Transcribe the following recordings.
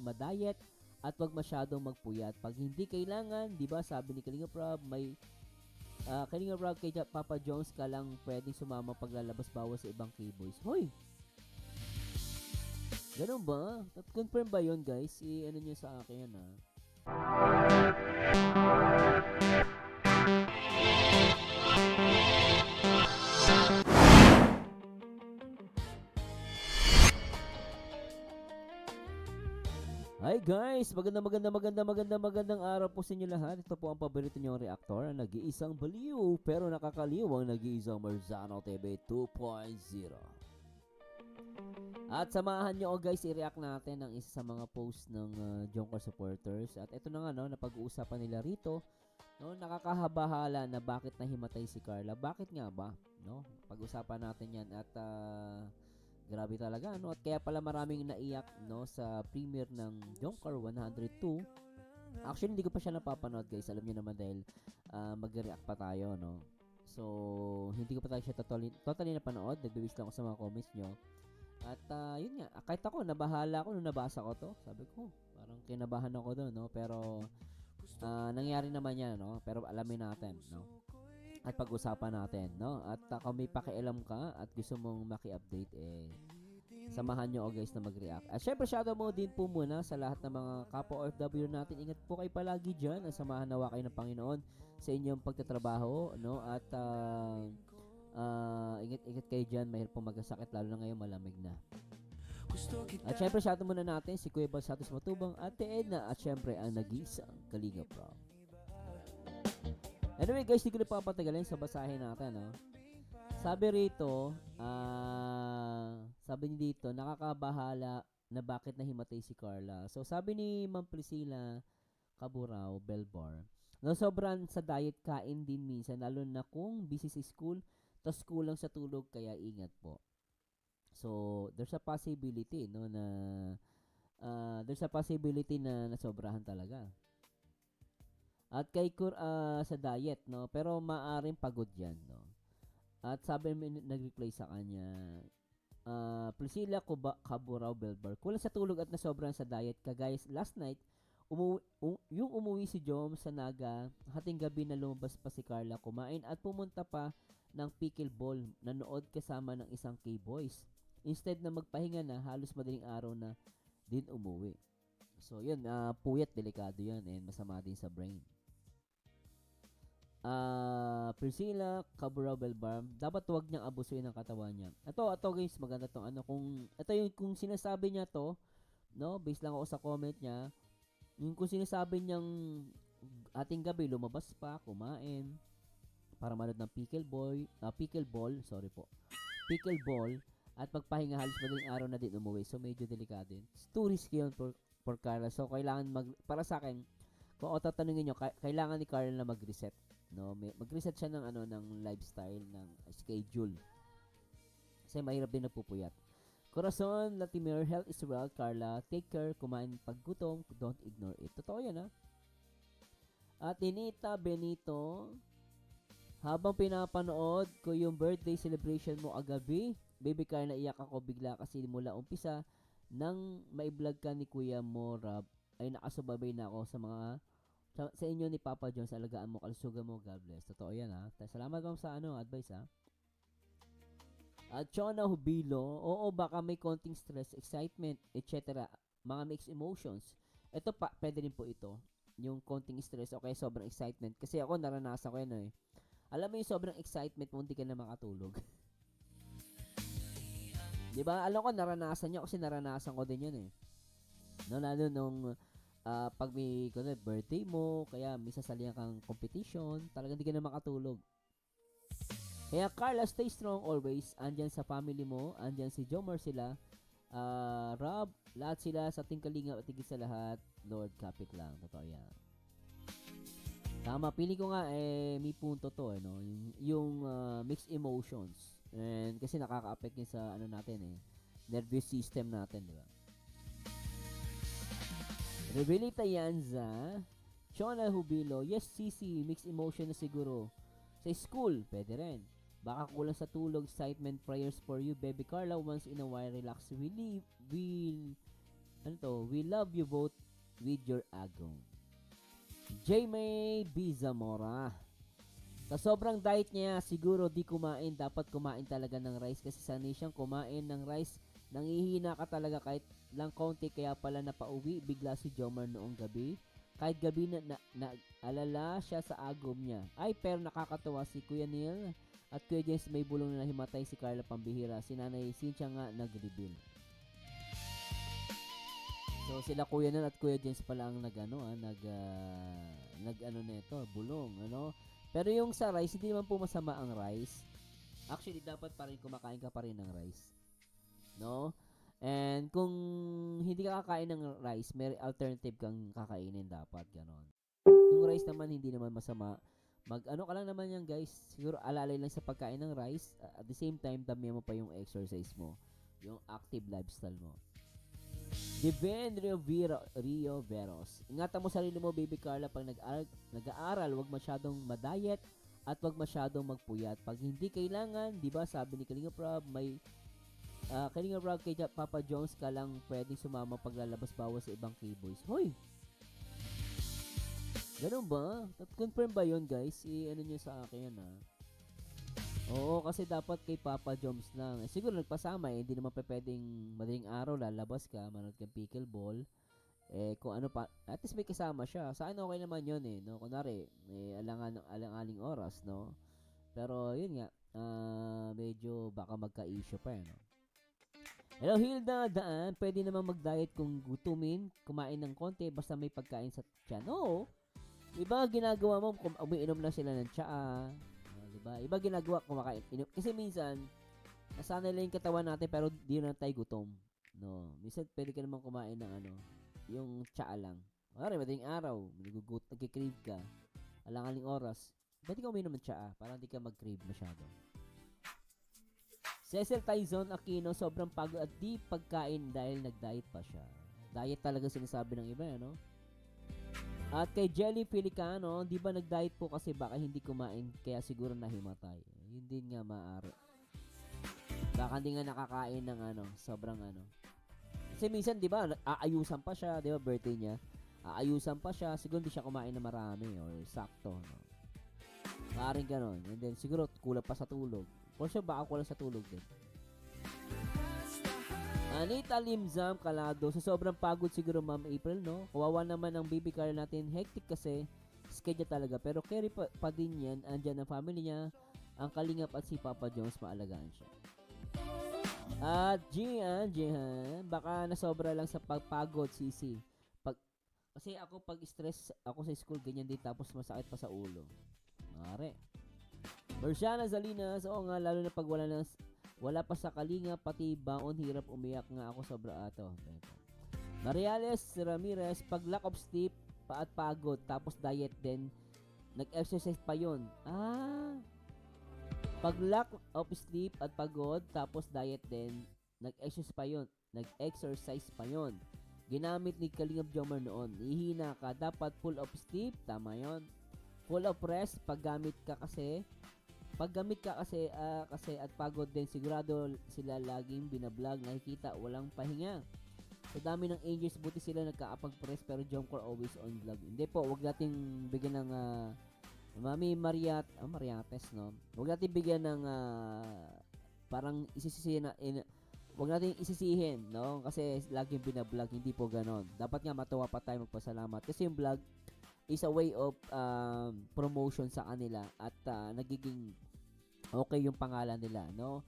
ma-diet at wag masyadong magpuyat. Pag hindi kailangan, 'di ba, sabi ni Kalinga Prab, may Kalinga Prab kay Papa Jones ka lang pwedeng sumama paglalabas bawas sa ibang K-boys. Hoy, ganun ba? Confirm ba 'yon, guys? Ano niyo sa akin yan, ha? Hi guys! Magandang araw po sa inyo lahat. Ito po ang paborito niyong reactor, ang nag-iisang baliw pero nakakaliw, ang nag-iisang Marzano TV 2.0. At samahan niyo guys, i-react natin ang isa sa mga post ng Jungkook supporters. At ito na nga, no, napag-uusapan nila rito, no, nakakahabahala na bakit nahimatay si Carla. Bakit nga ba? No? Pag-usapan natin yan at grabe talaga, no? At kaya pala maraming naiyak, no, sa premiere ng Jungkook 102. Actually, hindi ko pa siya napapanood, guys. Alam niyo naman dahil mag-react pa tayo, no? So, hindi ko pa tayo siya totally napanood. Nagbe-base lang ako sa mga comments nyo. At yun nga, kahit ako, nabahala ako nung nabasa ko to. Sabi ko, parang kinabahan ako doon, no? Pero nangyari naman yan, no? Pero alamin natin, no? At pag-usapan natin, no? At kung may pakialam ka at gusto mong maki-update, samahan nyo guys na mag-react. At syempre, shoutout mo din po muna sa lahat ng mga kapwa OFW natin. Ingat po kayo palagi dyan. Samahan nawa kayo ng Panginoon sa inyong pagtatrabaho, no? At ingat kayo dyan. Mahirap po magkasakit, lalo na ngayon malamig na. At syempre, shoutout muna natin si Kuya Bal Santos Matubang, Ate Edna, at syempre ang nag-iisang Kalinga Prab. Anyway guys, hindi ko na papatagalin sa basahin natin, no? Sabi rito, sabi niya dito, nakakabahala na bakit nahimatay si Carla. So sabi ni Ma'am Priscilla Caburao Belbar, no, sobrang sa diet kain din minsan, lalo na kung busy sa school, tas kulang sa tulog, kaya ingat po. So there's a possibility, no, na nasobrahan talaga. At kay sa diet, no, pero maaring pagod yan, no. At sabi mo, nag-reply sa kanya, Priscilla Caburao Belbar, kulang sa tulog at nasobrahan sa diet. Kagaya last night, yung umuwi si Jom sa Naga, hating gabi na lumabas pa si Carla kumain at pumunta pa ng pickleball, nanood kasama ng isang K-boys. Instead na magpahinga na, halos madaling araw na din umuwi. So yun, puyat, delikado yan, and masama din sa brain. Priscilla Caburao Belbar, dapat wag niyang abusuin ang katawan niya. Ito guys, maganda tong ano, kung sinasabi niya to, no, based lang ako sa comment niya, yung kung sinasabi niyang ating gabi lumabas pa, kumain para manood ng pickleball at pagpahinga, halos madaling araw na din umuwi. So medyo delikado yun. It's too risky yun for Carla. So kailangan para sa akin, kung tatanungin niyo, kailangan ni Carla na mag-reset, no? Mag-reset siya ng ng lifestyle, ng schedule. Kasi mahirap din napupuyat. Corazon Latimer, health is wealth. Carla, take care, kumain pag gutom, don't ignore it. Totoo yan, ha? At Inita Benito, habang pinapanood ko yung birthday celebration mo agabi, baby Carla, iyak ako bigla kasi mula umpisa nang mai-vlog ka ni Kuya Morab ay nakasubabay na ako sa inyo ni Papa Jones. Alagaan mo, kalusugan mo, God bless. Totoo yan, ha? Salamat ma'am sa advice, ha? At Chona Hubilo, oo, baka may konting stress, excitement, etc. Mga mixed emotions. Ito pa, pwede rin po ito. Yung konting stress o kaya sobrang excitement. Kasi ako, naranasan ko yan, eh. Alam mo yung sobrang excitement mo, hindi ka na makatulog. Diba? Alam ko, naranasan nyo kasi naranasan ko din yun, eh. No, lalo nung pag may birthday mo, kaya may sasalihan kang competition, talagang hindi ka na makatulog. Kaya Carla, stay strong always. Andyan sa family mo, andyan si Jomar sila, Rob, lahat sila sa ating kalinga at tigil sa lahat, Lord, kapit lang. Totoo yan. Tama, pili ko nga, may punto to, no? Yung mixed emotions. And kasi nakaka-affect yun sa natin, nervous system natin, di ba? Rebelita Yanza, Chona Hubilo, yes, Sisi, mixed emotion na siguro. Sa school, pwede rin. Baka kulang sa tulog, excitement, prayers for you, baby Carla, once in a while, relax. Ano to? We love you both with your agong. Jamie B. Zamora. Sa sobrang diet niya, siguro di kumain. Dapat kumain talaga ng rice kasi sanay siyang kumain ng rice. Nangihina ka talaga kahit lang konti. Kaya pala napauwi bigla si Jomar noong gabi. Kahit gabi alala siya sa agom niya. Ay, pero nakakatawa si Kuya Neil at Kuya James may bulong na himatay si Carla Pambihira. Si Nanay Cynthia nga nag-reveal. So sila Kuya Neil at Kuya James pala ang nag nito, bulong, ano? Pero yung sa rice, hindi naman po masama ang rice. Actually, dapat pa rin kumakain ka pa rin ng rice. No? And kung hindi ka kakain ng rice, may alternative kang kakainin dapat, ganon. Yung rice naman, hindi naman masama. Mag-ano ka lang naman yan, guys. Siguro alalay lang sa pagkain ng rice. At the same time, dami mo pa yung exercise mo. Yung active lifestyle mo. Devin Rio Veros. Ingatan mo sarili mo, baby Carla, pag nag-aaral, wag masyadong madayet at wag masyadong magpuyat. Pag hindi kailangan, di ba sabi ni Kalinga Prab, may Kalinga Prab kay Papa Jones ka lang pwedeng sumama paglalabas bawas sa ibang keyboys. Hoy! Ganun ba? Confirm ba yun, guys? I-ano nyo sa akin, ha? Oo, kasi dapat kay Papa Joms lang. Siguro nagpasama hindi naman pa pwedeng madaling araw lalabas ka, manood kang pickleball. Kung ano pa, at least may kasama siya. Sa akin okay naman yun no? Kunwari, may alang-aling oras, no? Pero, yun nga, medyo baka magka-issue pa, no? Hello, Hilda Daan. Pwede naman mag-diet kung gutumin, kumain ng konti, basta may pagkain sa tiyan. Oo. Iba ginagawa mo, umiinom lang sila ng tsaa, diba? Iba ginagawa kumakain. Kasi minsan, nasanay lang yung katawan natin pero di na tayo gutom. No. Minsan pwede ka naman kumain ng yung tsaa lang. Mara, madaling araw, nagkikrave ka. Alang-aling oras, pwede ka uminom ng tsaa para hindi ka mag-crave masyado. Cecil Tyson Aquino, sobrang pagod at di pagkain dahil nag-diet pa siya. Diet talaga sinasabi ng iba, no? At kay Jelly Pelicano, di ba nag-diet po kasi baka hindi kumain kaya siguro nahimatay. Yun din nga maaari. Baka hindi nga nakakain ng sobrang Kasi minsan di ba aayusan pa siya, di ba birthday niya. Aayusan pa siya, siguro hindi siya kumain na marami or sakto, no. Maaaring ganon. And then siguro kulang pa sa tulog. For sure baka kulang sa tulog din. Anita Limzam Kalado, sa sobrang pagod siguro Ma'am April, no? Kawawa naman ang baby Carl natin. Hectic kasi schedule talaga. Pero carry pa din yan. Andyan ang family niya, ang Kalingap at si Papa Jones, maalagaan siya. At Jihan, baka nasobra lang sa pagpagod, sisi. Kasi ako pag stress ako sa school, ganyan din tapos masakit pa sa ulo. Mare. Bersiana Zalinas, oo nga, lalo na pag wala pa sa kalinga, pati baon, hirap umiyak nga ako sobra ato. Mariales Ramirez, pag lack of sleep at pagod, tapos diet din, nag-exercise pa yon. Pag lack of sleep at pagod, tapos diet din, nag-exercise pa yon. Ginamit ni Kalingap Jomar noon. Ihina ka, dapat full of sleep, tama yon. Full of rest, paggamit ka kasi at pagod din, sigurado sila laging binablog, nakikita walang pahinga. Sa dami ng angels, buti sila nagkaapag-press pero Jomcar always on vlog. Hindi po, wag nating bigyan ng Mami Mariates, no? Wag nating bigyan ng parang isisisihin na wag nating isisihin, no? Kasi laging binablog, hindi po ganon. Dapat nga matuwa pa tayo, magpasalamat kasi yung vlog is a way of promotion sa kanila at nagiging okay yung pangalan nila, no?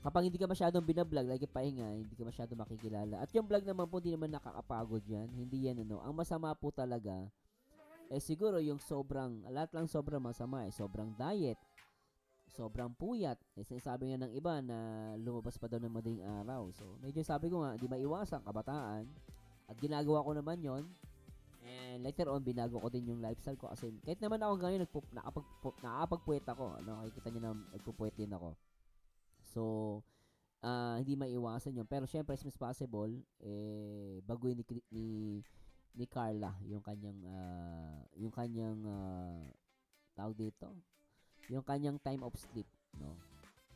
Kapag hindi ka masyadong binablog, like pahinga, hindi ka masyadong makikilala. At yung vlog naman po, hindi naman nakakapagod yan. Hindi yan, Ang masama po talaga, siguro yung lahat lang sobrang masama, sobrang diet, sobrang puyat. Sinasabi nga ng iba na lumabas pa daw ng madaling araw. So, medyo sabi ko nga, di maiwasan kabataan. At ginagawa ko naman yon. And later on, binago ko din yung lifestyle ko kasi kahit naman ako ngayon nakapagpuwet ako, nakikita niyo na nagpupuwet din ako. So, hindi maiwasan yun. Pero syempre, as much as possible, baguhin ni Carla yung kanyang tawag dito, yung kanyang time of sleep, no?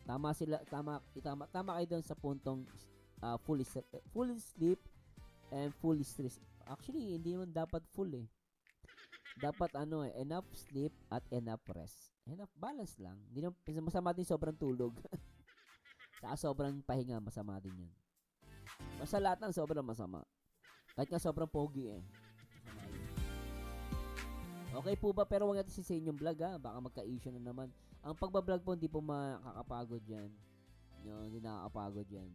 Tama kayo doon sa puntong full sleep and full stress. Actually, hindi naman dapat full eh. Dapat enough sleep at enough rest. Enough balance lang. Hindi naman masama din sobrang tulog. Saka sobrang pahinga, masama din yun. Basta lahat ng sobrang masama. Kahit nga sobrang pogi eh. Masama yun. Okay po ba? Pero huwag natin sisihin yung vlog ha. Baka magka-issue na naman. Ang pagbablog po, hindi po makakapagod yan. Hindi nakakapagod yan.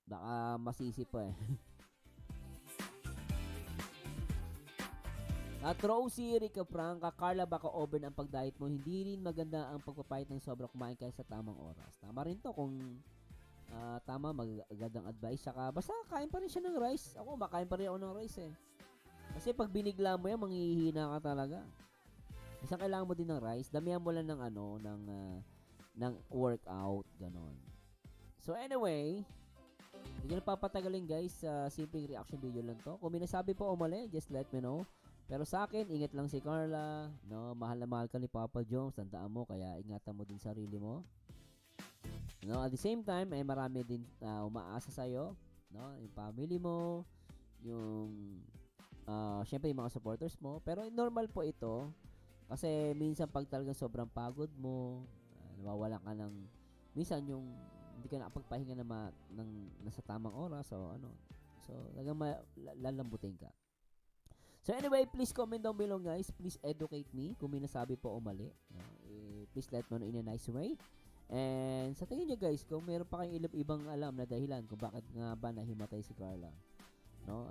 Baka masisi pa eh. At Rosie, Rica Franca, Carla, baka over na ang pag-diet mo. Hindi rin maganda ang pagpapayat ng sobra kumain kayo sa tamang oras. Tama rin to kung tama, magagandang advice. Saka basta kain pa rin siya ng rice. Ako, makain pa rin ako ng rice eh. Kasi pag binigla mo yan, manghihina ka talaga. Basta kailangan mo din ng rice. Damihan mo lang ng ng workout, ganon. So anyway, hindi ko na papatagalin guys. Simpleng reaction video lang to. Kung may nasabi po o mali, just let me know. Pero sa akin, ingat lang si Carla, no? Mahal na mahal ka ni Papa Jones, tandaan mo, kaya ingatan mo din sarili mo. No, at the same time, marami din umaasa sa iyo, no? Yung family mo, yung syempre yung mga supporters mo. Pero normal po ito kasi minsan pag talagang sobrang pagod mo, nawawalan ka ng minsan yung hindi ka nakapagpahinga ng nasa tamang oras o ano. So, talagang lalambutin ka. So anyway, please comment down below guys. Please educate me kung may nasabi po o mali. No? Please let me know in a nice way. And sa tingin nyo guys, kung meron pa kayong ibang alam na dahilan kung bakit nga ba nahimatay si Carla, no,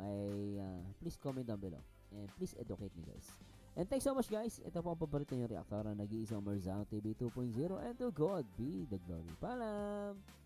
please comment down below. And please educate me guys. And thanks so much guys. Ito po ang paborito nyo reactor na nag-iisang Marzano TV 2.0 and to God be the glory. Paalam!